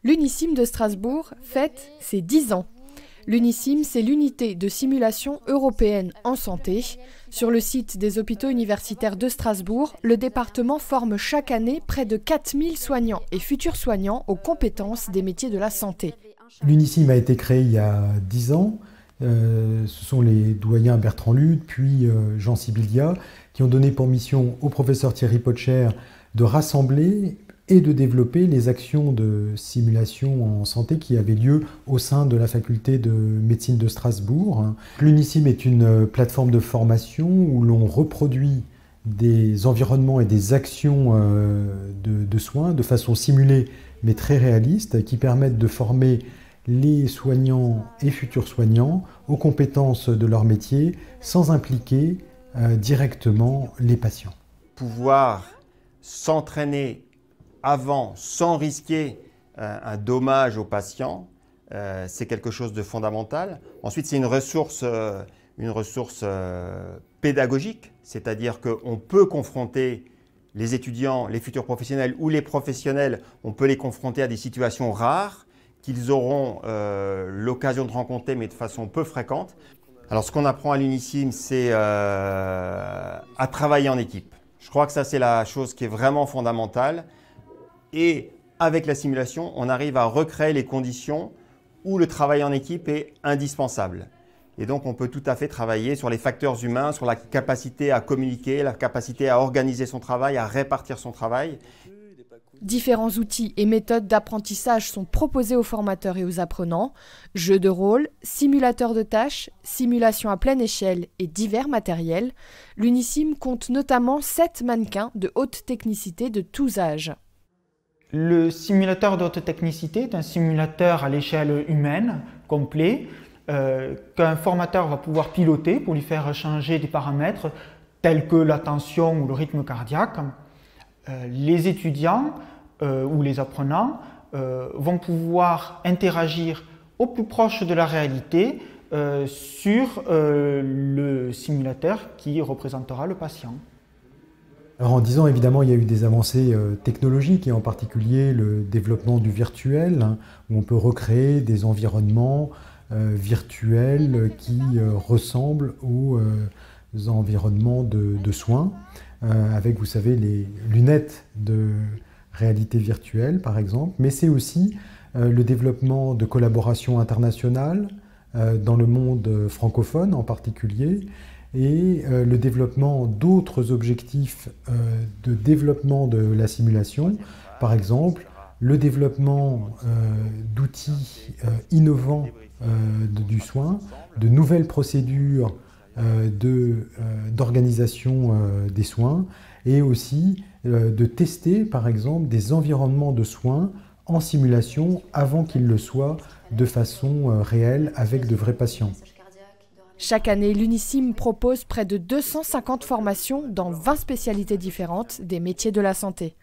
L'Unisim de Strasbourg fête ses 10 ans. L'Unisim, c'est l'unité de simulation européenne en santé. Sur le site des hôpitaux universitaires de Strasbourg, le département forme chaque année près de 4000 soignants et futurs soignants aux compétences des métiers de la santé. L'Unisim a été créé il y a 10 ans. Ce sont les doyens Bertrand Lude puis Jean Sibilia qui ont donné pour mission au professeur Thierry Potcher de rassembler et de développer les actions de simulation en santé qui avaient lieu au sein de la faculté de médecine de Strasbourg. L'Unisim est une plateforme de formation où l'on reproduit des environnements et des actions de soins de façon simulée mais très réaliste qui permettent de former les soignants et futurs soignants aux compétences de leur métier sans impliquer directement les patients. Pouvoir s'entraîner avant sans risquer un dommage aux patients, c'est quelque chose de fondamental. Ensuite, c'est une ressource pédagogique, c'est-à-dire qu'on peut confronter les étudiants, les futurs professionnels ou les professionnels, on peut les confronter à des situations rares qu'ils auront l'occasion de rencontrer, mais de façon peu fréquente. Alors, ce qu'on apprend à l'Unisim, c'est à travailler en équipe. Je crois que ça, c'est la chose qui est vraiment fondamentale. Et avec la simulation, on arrive à recréer les conditions où le travail en équipe est indispensable. Et donc, on peut tout à fait travailler sur les facteurs humains, sur la capacité à communiquer, la capacité à organiser son travail, à répartir son travail. Différents outils et méthodes d'apprentissage sont proposés aux formateurs et aux apprenants. Jeux de rôle, simulateurs de tâches, simulations à pleine échelle et divers matériels. L'Unisim compte notamment 7 mannequins de haute technicité de tous âges. Le simulateur de haute technicité est un simulateur à l'échelle humaine, complet, qu'un formateur va pouvoir piloter pour lui faire changer des paramètres tels que la tension ou le rythme cardiaque. Les étudiants ou les apprenants vont pouvoir interagir au plus proche de la réalité sur le simulateur qui représentera le patient. Alors en 10 ans, évidemment, il y a eu des avancées technologiques et en particulier le développement du virtuel, où on peut recréer des environnements virtuels qui ressemblent aux environnements de soins, avec, vous savez, les lunettes de réalité virtuelle, par exemple, mais c'est aussi le développement de collaborations internationales dans le monde francophone en particulier, et le développement d'autres objectifs de développement de la simulation, par exemple le développement d'outils innovants du soin, de nouvelles procédures d'organisation des soins, et aussi de tester par exemple des environnements de soins en simulation avant qu'ils le soient de façon réelle avec de vrais patients. Chaque année, l'Unisim propose près de 250 formations dans 20 spécialités différentes des métiers de la santé.